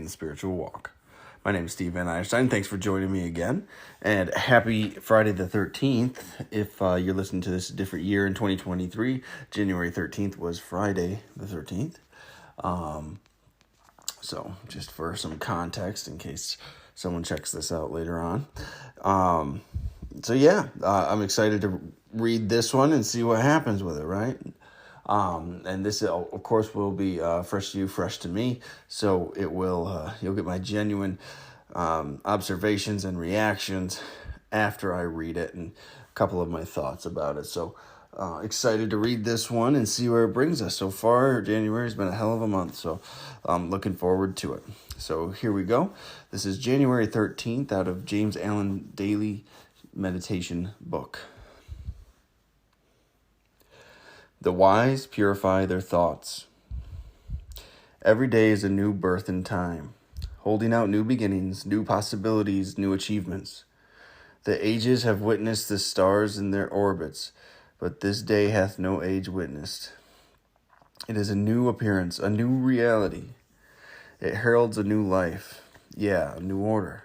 the spiritual walk. My name is Steve Van Einstein. Thanks for joining me again. And happy Friday the 13th. If you're listening to this a different year in 2023, January 13th was Friday the 13th. So just for some context in case someone checks this out later on. I'm excited to read this one and see what happens with it, right? And this, of course, will be fresh to you, fresh to me. So it will, you'll get my genuine observations and reactions after I read it and a couple of my thoughts about it. So excited to read this one and see where it brings us. So far, January has been a hell of a month, so I'm looking forward to it. So here we go. This is January 13th out of James Allen Daily Meditation book. The wise purify their thoughts. Every day is a new birth in time, holding out new beginnings, new possibilities, new achievements. The ages have witnessed the stars in their orbits, but this day hath no age witnessed. It is a new appearance, a new reality. It heralds a new life, a new order,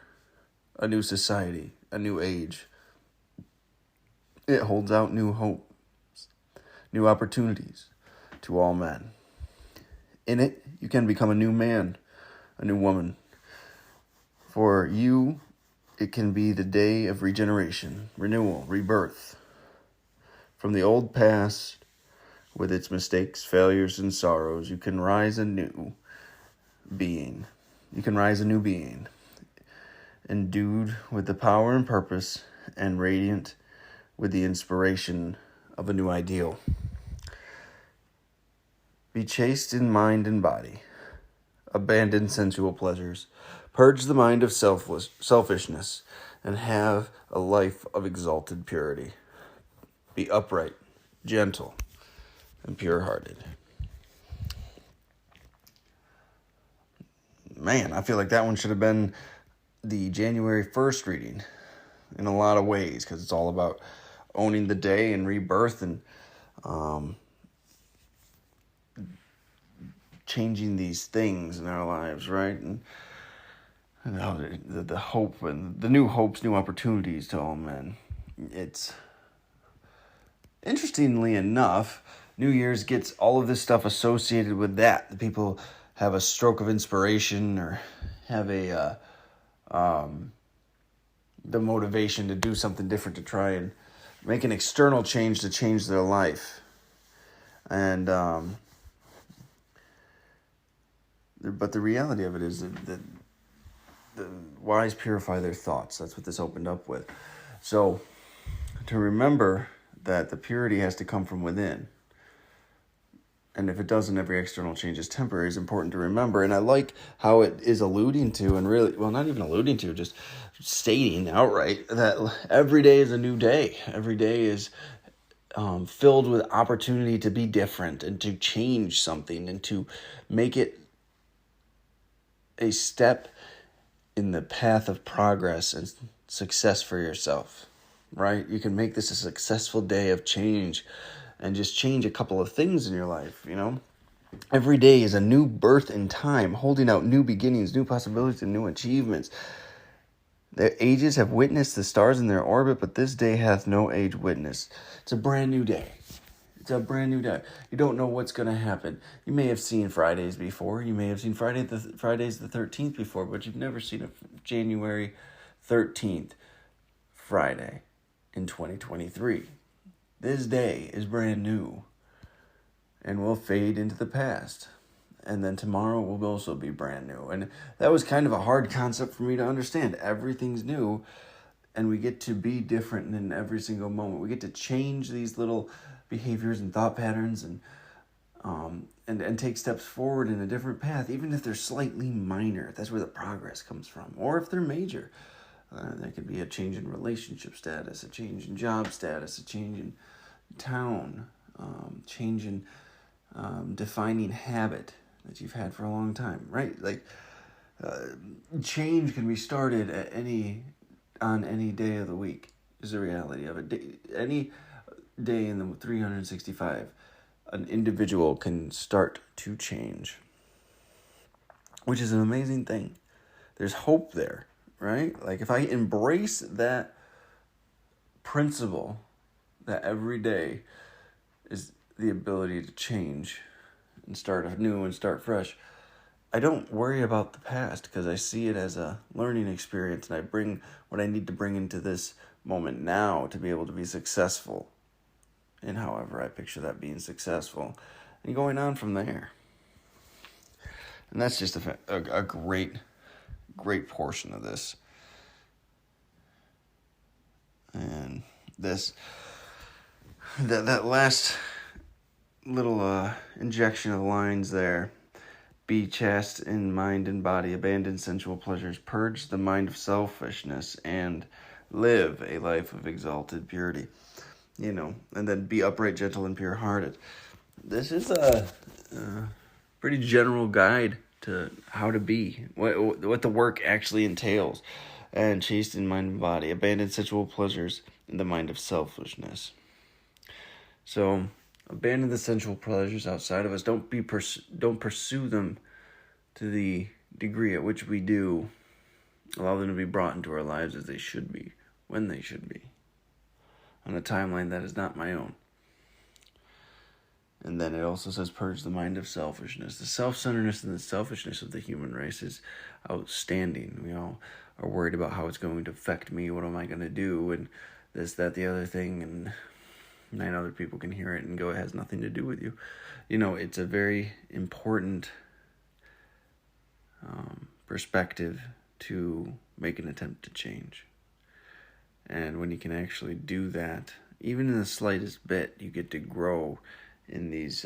a new society, a new age. It holds out new hope, new opportunities to all men. In it, you can become a new man, a new woman. For you, it can be the day of regeneration, renewal, rebirth. From the old past, with its mistakes, failures, and sorrows, you can rise a new being. You can rise a new being, endued with the power and purpose, and radiant with the inspiration of a new ideal. Be chaste in mind and body. Abandon sensual pleasures. Purge the mind of selfishness, and have a life of exalted purity. Be upright, gentle, and pure-hearted. Man, I feel like that one should have been the January 1st reading in a lot of ways, because it's all about owning the day and rebirth and changing these things in our lives, right? And the hope and the new hopes, new opportunities to all men. It's interestingly enough, New Year's gets all of this stuff associated with that. The people have a stroke of inspiration or have the motivation to do something different, to try and make an external change to change their life. And but the reality of it is that the wise purify their thoughts. That's what this opened up with. So to remember that the purity has to come from within. And if it doesn't, every external change is temporary, is important to remember. And I like how it is alluding to, and really, well, not even alluding to, just stating outright that every day is a new day. Every day is filled with opportunity to be different and to change something and to make it a step in the path of progress and success for yourself, right? You can make this a successful day of change and just change a couple of things in your life, you know? Every day is a new birth in time, holding out new beginnings, new possibilities, and new achievements. The ages have witnessed the stars in their orbit, but this day hath no age witnessed. It's a brand new day. It's a brand new day. You don't know what's going to happen. You may have seen Fridays before. You may have seen Fridays the 13th before, but you've never seen a January 13th Friday in 2023. This day is brand new and will fade into the past. And then tomorrow will also be brand new. And that was kind of a hard concept for me to understand. Everything's new, and we get to be different in every single moment. We get to change these little behaviors and thought patterns and take steps forward in a different path, even if they're slightly minor. That's where the progress comes from. Or if they're major. That could be a change in relationship status, a change in job status, a change in town, change in defining habit that you've had for a long time, right? Like change can be started on any day of the week is the reality of it. Any day in the 365, an individual can start to change. which is an amazing thing. There's hope there, right? Like if I embrace that principle that every day is the ability to change and start anew and start fresh, I don't worry about the past because I see it as a learning experience, and I bring what I need to bring into this moment now to be able to be successful in however I picture that being successful, and going on from there. And that's just a great portion of this. And that last little injection of lines there: be chaste in mind and body, abandon sensual pleasures, purge the mind of selfishness, and live a life of exalted purity. And then be upright, gentle, and pure-hearted. This is a pretty general guide to how to be, what the work actually entails. And chaste in mind and body, abandon sensual pleasures in the mind of selfishness. So, abandon the sensual pleasures outside of us. Don't pursue them to the degree at which we do. Allow them to be brought into our lives as they should be, when they should be, on a timeline that is not my own. And then it also says, purge the mind of selfishness. The self-centeredness and the selfishness of the human race is outstanding. We all are worried about how it's going to affect me. What am I going to do? And this, that, the other thing. And 9 other people can hear it and go, it has nothing to do with you. It's a very important perspective to make an attempt to change. And when you can actually do that, even in the slightest bit, you get to grow in these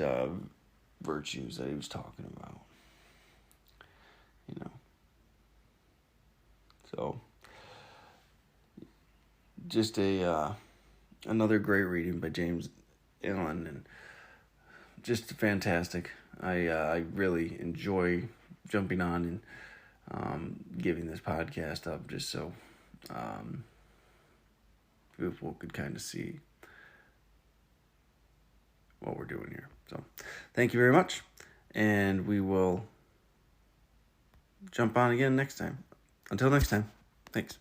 virtues that he was talking about. So just another great reading by James Allen, and just fantastic. I really enjoy jumping on and giving this podcast up just so people could kind of see what we're doing here. So thank you very much, and we will jump on again next time. Until next time, thanks.